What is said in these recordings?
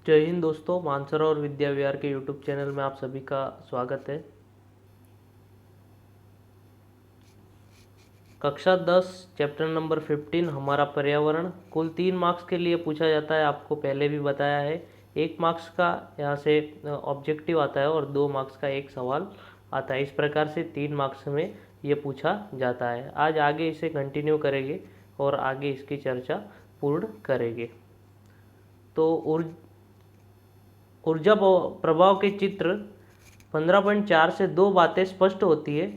जय हिंद दोस्तों, मानसरोवर विद्या विहार के यूट्यूब चैनल में आप सभी का स्वागत है। कक्षा 10 चैप्टर नंबर 15 हमारा पर्यावरण कुल 3 मार्क्स के लिए पूछा जाता है। आपको पहले भी बताया है। 1 मार्क्स का यहाँ से ऑब्जेक्टिव आता है और 2 मार्क्स का एक सवाल आता है। इस प्रकार से 3 मार्क्स में ये पूछा जाता है। आज आगे इसे कंटिन्यू करेंगे और आगे इसकी चर्चा पूर्ण करेंगे। तो ऊर्जा प्रभाव के चित्र 15.4 से 2 बातें स्पष्ट होती है।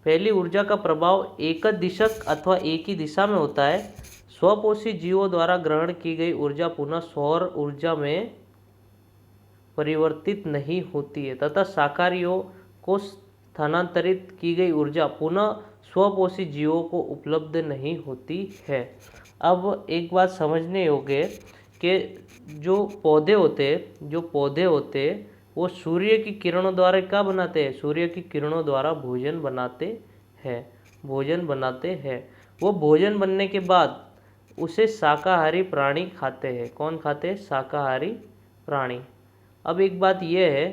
पहली, ऊर्जा का प्रभाव एक दिशक अथवा एक ही दिशा में होता है। स्वपोषी जीवों द्वारा ग्रहण की गई ऊर्जा पुनः सौर ऊर्जा में परिवर्तित नहीं होती है तथा शाकाहारियों को स्थानांतरित की गई ऊर्जा पुनः स्वपोषी जीवों को उपलब्ध नहीं होती है। अब एक बात समझने योग्य कि जो पौधे होते हैं वो सूर्य की किरणों द्वारा क्या बनाते हैं? सूर्य की किरणों द्वारा भोजन बनाते हैं। वो भोजन बनने के बाद उसे शाकाहारी प्राणी खाते हैं। कौन खाते हैं? शाकाहारी प्राणी। अब एक बात यह है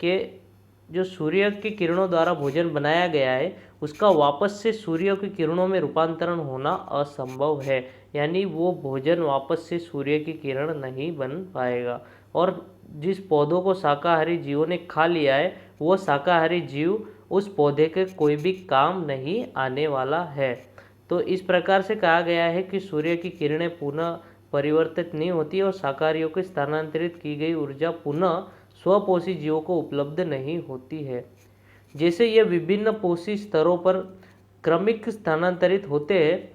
कि जो सूर्य की किरणों द्वारा भोजन बनाया गया है उसका वापस से सूर्य की किरणों में रूपांतरण होना असंभव है, यानी वो भोजन वापस से सूर्य की किरण नहीं बन पाएगा। और जिस पौधों को शाकाहारी जीवों ने खा लिया है वो शाकाहारी जीव उस पौधे के कोई भी काम नहीं आने वाला है। तो इस प्रकार से कहा गया है कि सूर्य की किरणें पुनः परिवर्तित नहीं होती और शाकाहारियों को स्थानांतरित की गई ऊर्जा पुनः स्वपोषी जीवों को उपलब्ध नहीं होती है। जैसे ये विभिन्न पोषी स्तरों पर क्रमिक स्थानांतरित होते हैं,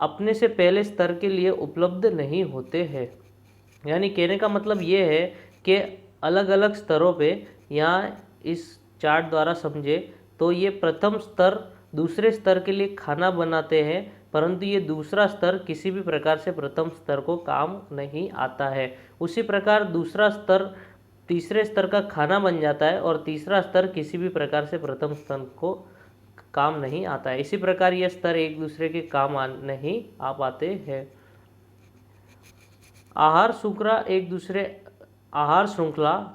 अपने से पहले स्तर के लिए उपलब्ध नहीं होते हैं। यानी कहने का मतलब ये है कि अलग अलग स्तरों पे, यहाँ इस चार्ट द्वारा समझे तो ये प्रथम स्तर दूसरे स्तर के लिए खाना बनाते हैं, परंतु ये दूसरा स्तर किसी भी प्रकार से प्रथम स्तर को काम नहीं आता है। उसी प्रकार दूसरा स्तर तीसरे स्तर का खाना बन जाता है और तीसरा स्तर किसी भी प्रकार से प्रथम स्तर को काम नहीं आता है। इसी प्रकार ये स्तर एक दूसरे के काम नहीं आ पाते हैं। आहार श्रृंखला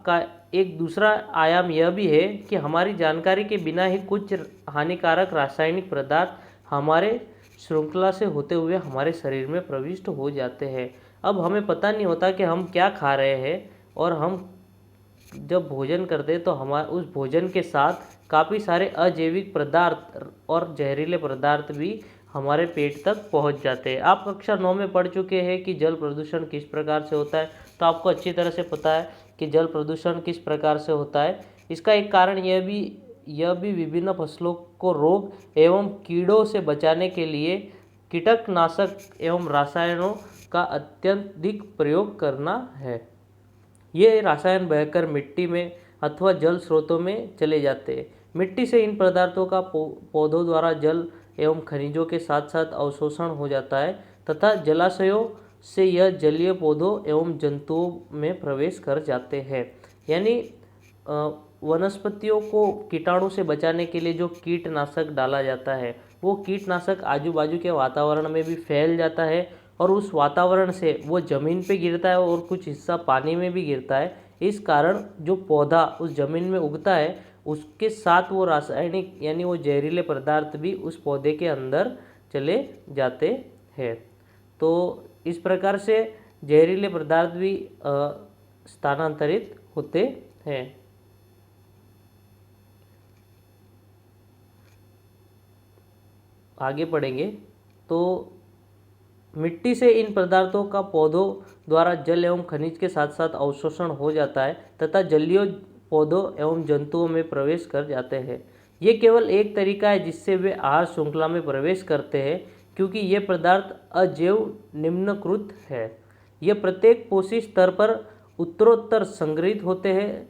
का एक दूसरा आयाम यह भी है कि हमारी जानकारी के बिना ही कुछ हानिकारक रासायनिक पदार्थ हमारे श्रृंखला से होते हुए हमारे शरीर में प्रविष्ट हो जाते हैं। अब हमें पता नहीं होता कि हम क्या खा रहे हैं, और हम जब भोजन करते हैं तो हमारे उस भोजन के साथ काफ़ी सारे अजैविक पदार्थ और जहरीले पदार्थ भी हमारे पेट तक पहुंच जाते हैं। आप कक्षा 9 में पढ़ चुके हैं कि जल प्रदूषण किस प्रकार से होता है, तो आपको अच्छी तरह से पता है कि जल प्रदूषण किस प्रकार से होता है। इसका एक कारण यह भी विभिन्न फसलों को रोग एवं कीड़ों से बचाने के लिए कीटनाशक एवं रसायनों का अत्यधिक प्रयोग करना है। ये रसायन बहकर मिट्टी में अथवा जल स्रोतों में चले जाते हैं। मिट्टी से इन पदार्थों का पौधों द्वारा जल एवं खनिजों के साथ साथ अवशोषण हो जाता है तथा जलाशयों से यह जलीय पौधों एवं जंतुओं में प्रवेश कर जाते हैं। यानी वनस्पतियों को कीटाणु से बचाने के लिए जो कीटनाशक डाला जाता है वो कीटनाशक आजू बाजू के वातावरण में भी फैल जाता है और उस वातावरण से वो ज़मीन पे गिरता है और कुछ हिस्सा पानी में भी गिरता है। इस कारण जो पौधा उस ज़मीन में उगता है उसके साथ वो रासायनिक यानी वो जहरीले पदार्थ भी उस पौधे के अंदर चले जाते हैं। तो इस प्रकार से जहरीले पदार्थ भी स्थानांतरित होते हैं। आगे पढ़ेंगे तो मिट्टी से इन पदार्थों का पौधों द्वारा जल एवं खनिज के साथ साथ अवशोषण हो जाता है तथा जलीय पौधों एवं जंतुओं में प्रवेश कर जाते हैं। ये केवल एक तरीका है जिससे वे आहार श्रृंखला में प्रवेश करते हैं, क्योंकि ये पदार्थ अजैव निम्नकृत है। ये प्रत्येक पोषी स्तर पर उत्तरोत्तर संग्रहित होते हैं,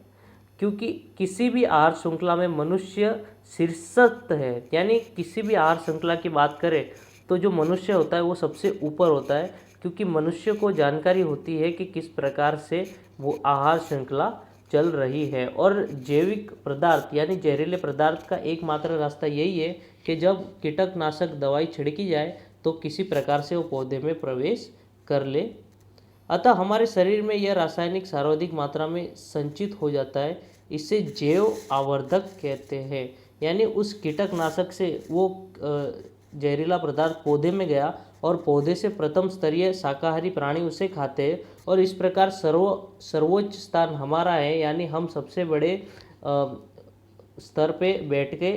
क्योंकि किसी भी आहार श्रृंखला में मनुष्य शीर्षस्थ है। यानी किसी भी आहार श्रृंखला की बात करें तो जो मनुष्य होता है वो सबसे ऊपर होता है, क्योंकि मनुष्य को जानकारी होती है कि किस प्रकार से वो आहार श्रृंखला चल रही है। और जैविक पदार्थ यानी जहरीले पदार्थ का एकमात्र रास्ता यही है कि जब कीटनाशक दवाई छिड़की जाए तो किसी प्रकार से वो पौधे में प्रवेश कर ले। अतः हमारे शरीर में यह रासायनिक सर्वाधिक मात्रा में संचित हो जाता है। इसे जैव आवर्धक कहते हैं। यानी उस कीटकनाशक से वो जहरीला पदार्थ पौधे में गया और पौधे से प्रथम स्तरीय शाकाहारी प्राणी उसे खाते हैं और इस प्रकार सर्वोच्च स्थान हमारा है। यानी हम सबसे बड़े स्तर पे बैठ के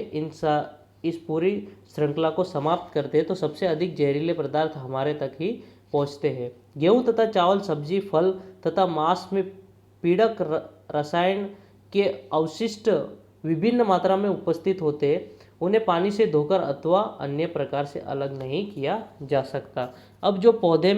इस पूरी श्रृंखला को समाप्त करते हैं, तो सबसे अधिक जहरीले पदार्थ हमारे तक ही पहुंचते हैं। गेहूं तथा चावल, सब्जी, फल तथा मांस में पीड़क रसायन के अवशिष्ट विभिन्न मात्रा में उपस्थित होते हैं। उन्हें पानी से धोकर अथवा अन्य प्रकार से अलग नहीं किया जा सकता। अब जो पौधे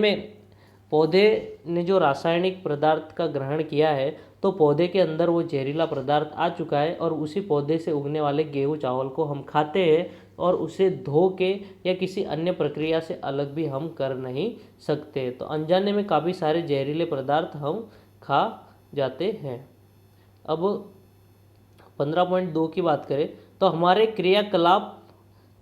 ने जो रासायनिक पदार्थ का ग्रहण किया है, तो पौधे के अंदर वो जहरीला पदार्थ आ चुका है और उसी पौधे से उगने वाले गेहूं चावल को हम खाते हैं और उसे धो के या किसी अन्य प्रक्रिया से अलग भी हम कर नहीं सकते। तो अनजाने में काफ़ी सारे जहरीले पदार्थ हम खा जाते हैं। अब 15.2 की बात करें तो हमारे क्रियाकलाप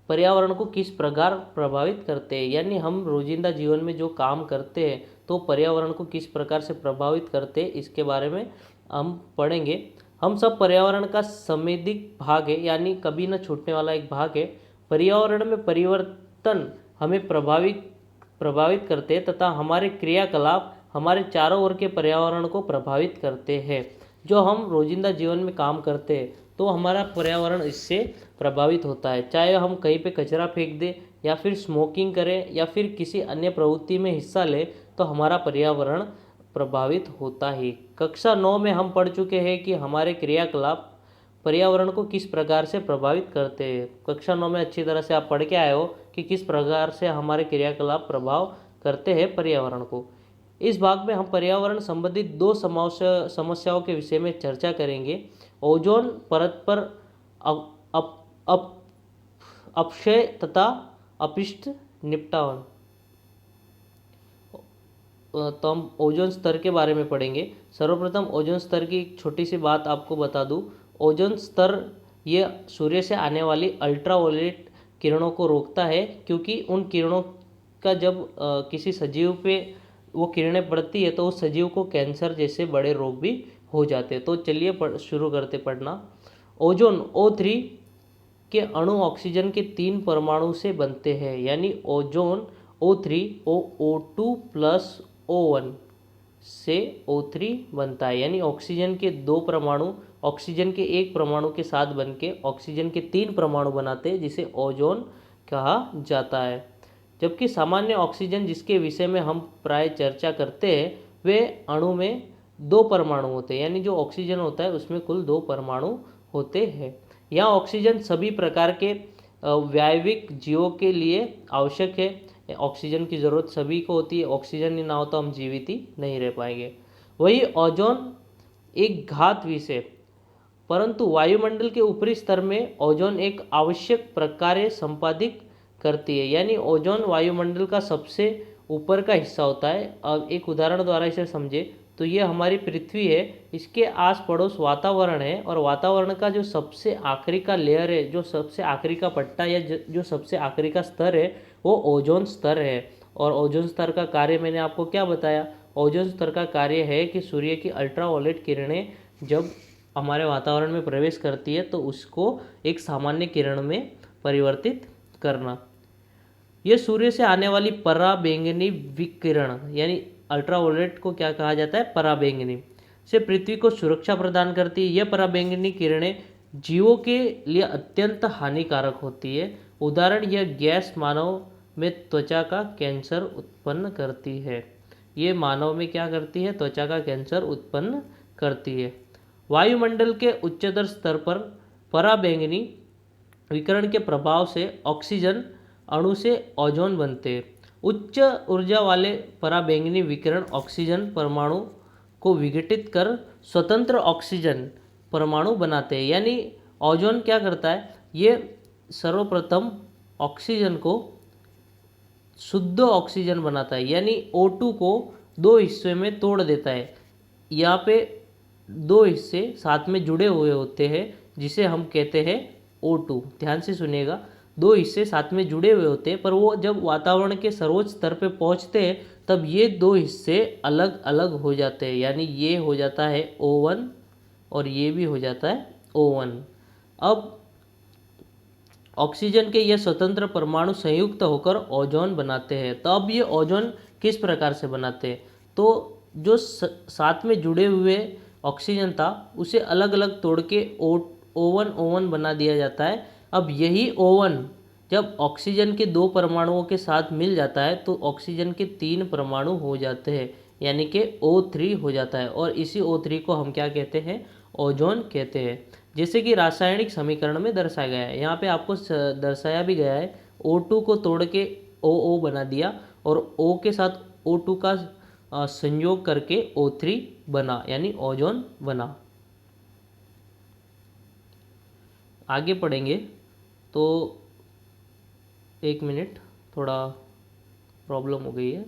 पर्यावरण को किस प्रकार प्रभावित करते हैं। यानी हम रोजिंदा जीवन में जो काम करते हैं तो पर्यावरण को किस प्रकार से प्रभावित करते हैं, इसके बारे में हम पढ़ेंगे। हम सब पर्यावरण का संवेदिक भाग है, यानी कभी न छूटने वाला एक भाग है। पर्यावरण में परिवर्तन हमें प्रभावित करते हैं तथा हमारे क्रियाकलाप हमारे चारों ओर के पर्यावरण को प्रभावित करते हैं। जो हम रोजिंदा जीवन में काम करते हैं तो हमारा पर्यावरण इससे प्रभावित होता है। चाहे हम कहीं पे कचरा फेंक दें या फिर स्मोकिंग करें या फिर किसी अन्य प्रवृत्ति में हिस्सा लें, तो हमारा पर्यावरण प्रभावित होता ही। कक्षा 9 में हम पढ़ चुके हैं कि हमारे क्रियाकलाप पर्यावरण को किस प्रकार से प्रभावित करते हैं। कक्षा 9 में अच्छी तरह से आप पढ़ के आए हो कि किस प्रकार से हमारे क्रियाकलाप प्रभाव करते हैं पर्यावरण को। इस भाग में हम पर्यावरण संबंधित 2 समस्याओं के विषय में चर्चा करेंगे। ओजोन परत पर अपक्षय तथा अपशिष्ट निपटान। तो हम ओजोन स्तर के बारे में पढ़ेंगे। सर्वप्रथम ओजोन स्तर की एक छोटी सी बात आपको बता दूं। ओजोन स्तर ये सूर्य से आने वाली अल्ट्रावायलेट किरणों को रोकता है, क्योंकि उन किरणों का जब किसी सजीव पे वो किरणें पड़ती है तो उस सजीव को कैंसर जैसे बड़े रोग भी हो जाते हैं। तो चलिए शुरू करते पढ़ना। ओजोन O3 के अणु ऑक्सीजन के 3 परमाणु से बनते हैं। यानी ozone O3 O2 plus O1 से O3 बनता है। यानी ऑक्सीजन के 2 परमाणु ऑक्सीजन के 1 परमाणु के साथ बनके ऑक्सीजन के 3 परमाणु बनाते हैं, जिसे ओजोन कहा जाता है। जबकि सामान्य ऑक्सीजन, जिसके विषय में हम प्राय चर्चा करते हैं, वे अणु में 2 परमाणु होते हैं। यानी जो ऑक्सीजन होता है उसमें कुल 2 परमाणु होते हैं। यह ऑक्सीजन सभी प्रकार के व्यावहारिक जीवों के लिए आवश्यक है। ऑक्सीजन की ज़रूरत सभी को होती है। ऑक्सीजन ही ना हो तो हम जीवित ही नहीं रह पाएंगे। वही ओजोन एक घात विषय, परंतु वायुमंडल के ऊपरी स्तर में ओजोन एक आवश्यक प्रकार्य संपादित करती है। यानी ओजोन वायुमंडल का सबसे ऊपर का हिस्सा होता है। अब एक उदाहरण द्वारा इसे समझे तो ये हमारी पृथ्वी है, इसके आस पड़ोस वातावरण है और वातावरण का जो सबसे आखिरी का लेयर है, जो सबसे आखिरी का पट्टा या जो सबसे आखिरी का स्तर है, वो ओजोन स्तर है। और ओजोन स्तर का कार्य मैंने आपको क्या बताया। ओजोन स्तर का कार्य है कि सूर्य की अल्ट्रावायलेट किरणें जब हमारे वातावरण में प्रवेश करती है तो उसको एक सामान्य किरण में परिवर्तित करना। यह सूर्य से आने वाली पराबैंगनी विकिरण, यानी अल्ट्रावायलेट को क्या कहा जाता है, पराबैंगनी, से पृथ्वी को सुरक्षा प्रदान करती है। यह पराबैंगनी किरणें जीवों के लिए अत्यंत हानिकारक होती है। उदाहरण, यह गैस मानव में त्वचा का कैंसर उत्पन्न करती है। ये मानव में क्या करती है, त्वचा का कैंसर उत्पन्न करती है। वायुमंडल के उच्चतर स्तर पर पराबैंगनी विकिरण के प्रभाव से ऑक्सीजन अणु से ओजोन बनते हैं। उच्च ऊर्जा वाले पराबैंगनी विकिरण ऑक्सीजन परमाणु को विघटित कर स्वतंत्र ऑक्सीजन परमाणु बनाते हैं। यानी ओजोन क्या करता है, ये सर्वप्रथम ऑक्सीजन को शुद्ध ऑक्सीजन बनाता है। यानी O2 को 2 हिस्से में तोड़ देता है। यहाँ पे 2 हिस्से साथ में जुड़े हुए होते हैं, जिसे हम कहते हैं O2। ध्यान से सुनिएगा, 2 हिस्से साथ में जुड़े हुए होते हैं, पर वो जब वातावरण के सर्वोच्च स्तर पे पहुँचते हैं तब ये दो हिस्से अलग अलग हो जाते हैं, यानी ये हो जाता है O1 और ये भी हो जाता है O1। अब ऑक्सीजन के ये स्वतंत्र परमाणु संयुक्त होकर ओजोन बनाते हैं। तो अब ये ओजोन किस प्रकार से बनाते हैं, तो जो साथ में जुड़े हुए ऑक्सीजन था उसे अलग अलग तोड़ के O1 बना दिया जाता है। अब यही O1 जब ऑक्सीजन के 2 परमाणुओं के साथ मिल जाता है तो ऑक्सीजन के 3 परमाणु हो जाते हैं, यानी कि O3 हो जाता है, और इसी O3 को हम क्या कहते हैं, ओजोन कहते हैं। जैसे कि रासायनिक समीकरण में दर्शाया गया है, यहाँ पे आपको दर्शाया भी गया है, O2 को तोड़ के OO बना दिया और O के साथ O2 का संयोग करके O3 बना, यानी ओजोन बना। आगे पढ़ेंगे तो 1 मिनट, थोड़ा प्रॉब्लम हो गई है।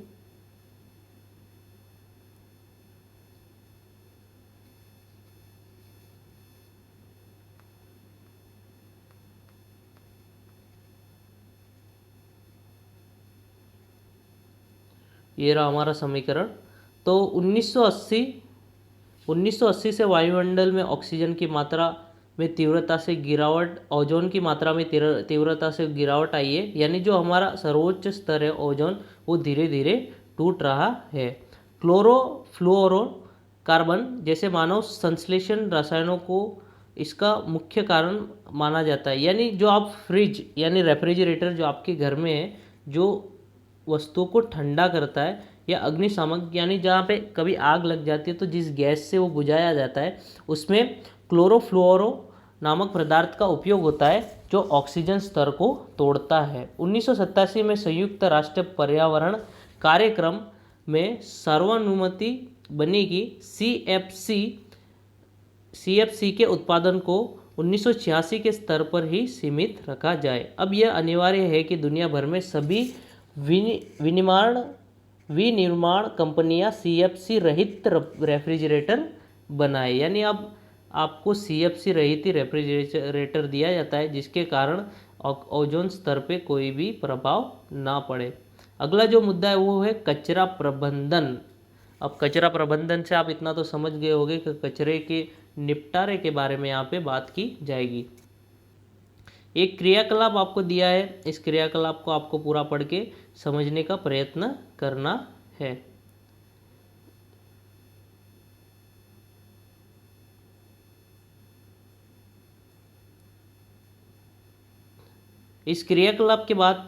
ये रहा हमारा समीकरण। तो 1980 से वायुमंडल में ऑक्सीजन की मात्रा में तीव्रता से गिरावट, ओजोन की मात्रा में तीव्रता से गिरावट आई है, यानी जो हमारा सर्वोच्च स्तर है ओजोन वो धीरे धीरे टूट रहा है। क्लोरोफ्लोरो कार्बन जैसे मानव संश्लेषण रसायनों को इसका मुख्य कारण माना जाता है। यानी जो आप फ्रिज यानी रेफ्रिजरेटर जो आपके घर में है, जो वस्तुओं को ठंडा करता है, या अग्निशामक यानी जहाँ पे कभी आग लग जाती है तो जिस गैस से वो बुझाया जाता है, उसमें क्लोरोफ्लोरो नामक पदार्थ का उपयोग होता है जो ऑक्सीजन स्तर को तोड़ता है। 1987 में संयुक्त राष्ट्र पर्यावरण कार्यक्रम में सर्वानुमति बनी कि CFC के उत्पादन को 1986 के स्तर पर ही सीमित रखा जाए। अब यह अनिवार्य है कि दुनिया भर में सभी विनिर्माण कंपनियां CFC रहित रेफ्रिजरेटर बनाए, यानी अब आपको CFC रहित ही रेफ्रिजरेटर दिया जाता है, जिसके कारण ओजोन स्तर पे कोई भी प्रभाव ना पड़े। अगला जो मुद्दा है वो है कचरा प्रबंधन। अब कचरा प्रबंधन से आप इतना तो समझ गए होंगे कि कचरे के निपटारे के बारे में यहाँ पे बात की जाएगी। एक क्रियाकलाप आपको दिया है, इस क्रियाकलाप को आपको पूरा पढ़ के समझने का प्रयत्न करना है। इस क्रियाकलाप के बाद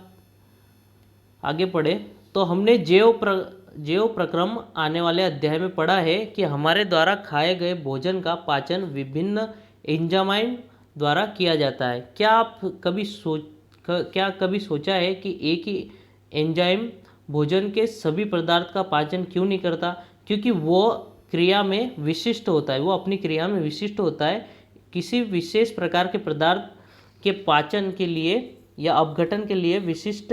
आगे पढ़े तो हमने जैव प्रक्रम आने वाले अध्याय में पढ़ा है कि हमारे द्वारा खाए गए भोजन का पाचन विभिन्न एंजाइम द्वारा किया जाता है। क्या कभी सोचा है कि एक ही एंजाइम भोजन के सभी पदार्थ का पाचन क्यों नहीं करता? क्योंकि वो क्रिया में विशिष्ट होता है, वो अपनी क्रिया में विशिष्ट होता है। किसी विशेष प्रकार के पदार्थ के पाचन के लिए या अपघटन के लिए विशिष्ट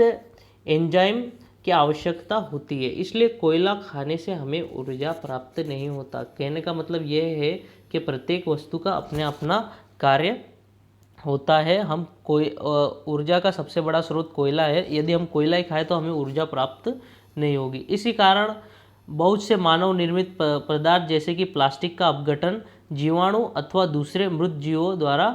एंजाइम की आवश्यकता होती है, इसलिए कोयला खाने से हमें ऊर्जा प्राप्त नहीं होता। कहने का मतलब यह है कि प्रत्येक वस्तु का अपने अपना कार्य होता है। हम ऊर्जा का सबसे बड़ा स्रोत कोयला है, यदि हम कोयला ही खाएं तो हमें ऊर्जा प्राप्त नहीं होगी। इसी कारण बहुत से मानव निर्मित पदार्थ जैसे कि प्लास्टिक का अपघटन जीवाणु अथवा दूसरे मृत जीवों द्वारा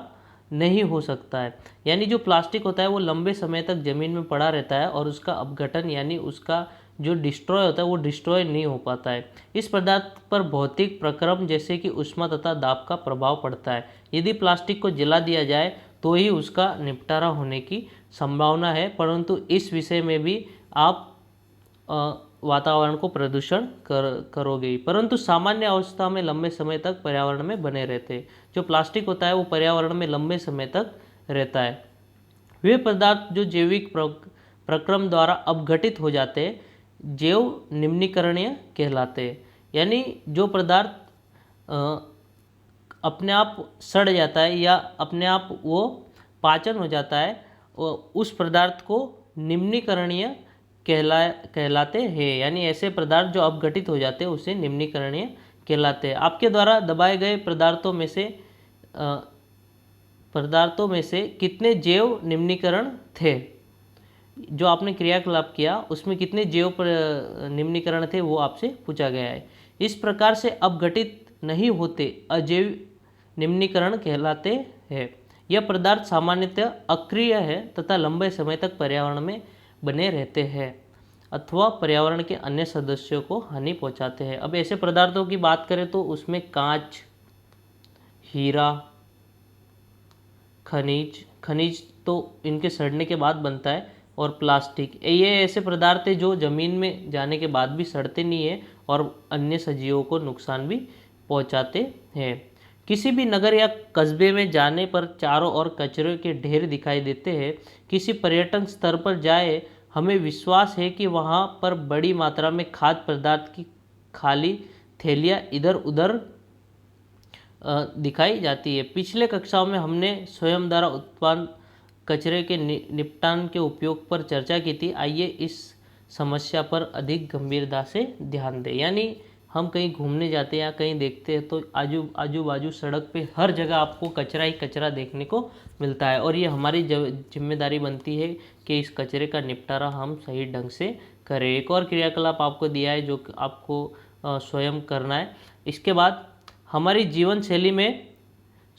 नहीं हो सकता है। यानी जो प्लास्टिक होता है वो लंबे समय तक ज़मीन में पड़ा रहता है और उसका अपघटन यानी उसका जो डिस्ट्रॉय होता है वो डिस्ट्रॉय नहीं हो पाता है। इस पदार्थ पर भौतिक प्रक्रम जैसे कि ऊष्मा तथा दाब का प्रभाव पड़ता है। यदि प्लास्टिक को जला दिया जाए तो ही उसका निपटारा होने की संभावना है, परंतु इस विषय में भी आप वातावरण को प्रदूषण करोगे, परंतु सामान्य अवस्था में लंबे समय तक पर्यावरण में बने रहते हैं। जो प्लास्टिक होता है वो पर्यावरण में लंबे समय तक रहता है। वे पदार्थ जो जैविक प्रक्रम द्वारा अपघटित हो जाते हैं जैव निम्नीकरणीय कहलाते हैं। यानी जो पदार्थ अपने आप सड़ जाता है या अपने आप वो पाचन हो जाता है, उस पदार्थ को निम्नीकरणीय कहलाते हैं। यानी ऐसे पदार्थ जो अपघटित हो जाते हैं उसे निम्नीकरणीय कहलाते हैं। आपके द्वारा दबाए गए पदार्थों में से कितने जैव निम्नीकरण थे? जो आपने क्रियाकलाप किया उसमें कितने जैव निम्नीकरण थे वो आपसे पूछा गया है। इस प्रकार से अपघटित नहीं होते अजैव निम्नीकरण कहलाते हैं। यह पदार्थ सामान्यतः अक्रिय है तथा लंबे समय तक पर्यावरण में बने रहते हैं अथवा पर्यावरण के अन्य सदस्यों को हानि पहुंचाते हैं। अब ऐसे पदार्थों की बात करें तो उसमें कांच, हीरा, खनिज तो इनके सड़ने के बाद बनता है, और प्लास्टिक, ये ऐसे पदार्थ है जो ज़मीन में जाने के बाद भी सड़ते नहीं है और अन्य सजीवों को नुकसान भी पहुंचाते हैं। किसी भी नगर या कस्बे में जाने पर चारों ओर कचरे के ढेर दिखाई देते हैं। किसी पर्यटन स्थल पर जाए, हमें विश्वास है कि वहाँ पर बड़ी मात्रा में खाद्य पदार्थ की खाली थैलियाँ इधर उधर दिखाई जाती है। पिछले कक्षाओं में हमने स्वयं द्वारा उत्पन्न कचरे के निपटान के उपयोग पर चर्चा की थी। आइए इस समस्या पर अधिक गंभीरता से ध्यान दें। यानी हम कहीं घूमने जाते हैं या कहीं देखते हैं तो आजू बाजू सड़क पे हर जगह आपको कचरा ही कचरा देखने को मिलता है, और ये हमारी जिम्मेदारी बनती है कि इस कचरे का निपटारा हम सही ढंग से करें। एक और क्रियाकलाप आपको दिया है जो आपको स्वयं करना है। इसके बाद हमारी जीवन शैली में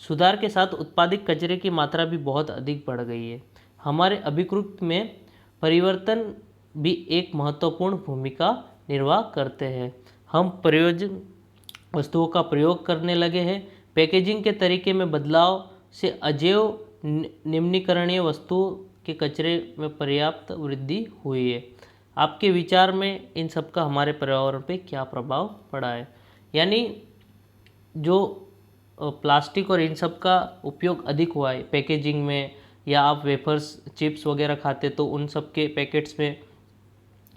सुधार के साथ उत्पादित कचरे की मात्रा भी बहुत अधिक बढ़ गई है। हमारे अभिकृत में परिवर्तन भी एक महत्वपूर्ण भूमिका निर्वाह करते हैं। हम प्रयोजन वस्तुओं का प्रयोग करने लगे हैं। पैकेजिंग के तरीके में बदलाव से अजैव निम्नीकरणीय वस्तुओं के कचरे में पर्याप्त वृद्धि हुई है। आपके विचार में इन सब का हमारे पर्यावरण पे क्या प्रभाव पड़ा है? यानी जो प्लास्टिक और इन सब का उपयोग अधिक हुआ है पैकेजिंग में, या आप वेफर्स चिप्स वगैरह खाते तो उन सब के पैकेट्स में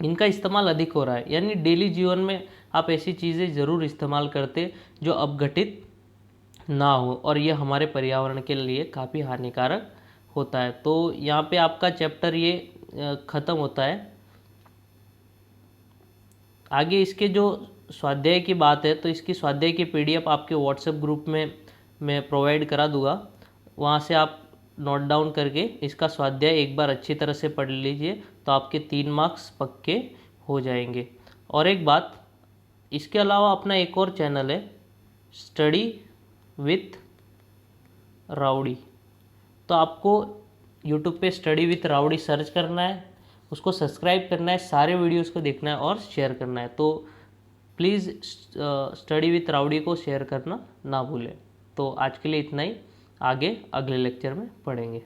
इनका इस्तेमाल अधिक हो रहा है। यानी डेली जीवन में आप ऐसी चीज़ें ज़रूर इस्तेमाल करते जो अपघटित ना हो, और ये हमारे पर्यावरण के लिए काफ़ी हानिकारक होता है। तो यहाँ पे आपका चैप्टर ये ख़त्म होता है। आगे इसके जो स्वाध्याय की बात है तो इसकी स्वाध्याय की पीडीएफ आपके व्हाट्सएप ग्रुप में मैं प्रोवाइड करा दूंगा। वहाँ से आप नोट डाउन करके इसका स्वाध्याय एक बार अच्छी तरह से पढ़ लीजिए तो आपके 3 मार्क्स पक्के हो जाएंगे। और एक बात, इसके अलावा अपना एक और चैनल है स्टडी विथ राउडी। तो आपको यूट्यूब पे स्टडी विथ राउडी सर्च करना है, उसको सब्सक्राइब करना है, सारे वीडियोस को देखना है और शेयर करना है। तो प्लीज़ स्टडी विथ राउडी को शेयर करना ना भूलें। तो आज के लिए इतना ही, आगे अगले लेक्चर में पढ़ेंगे।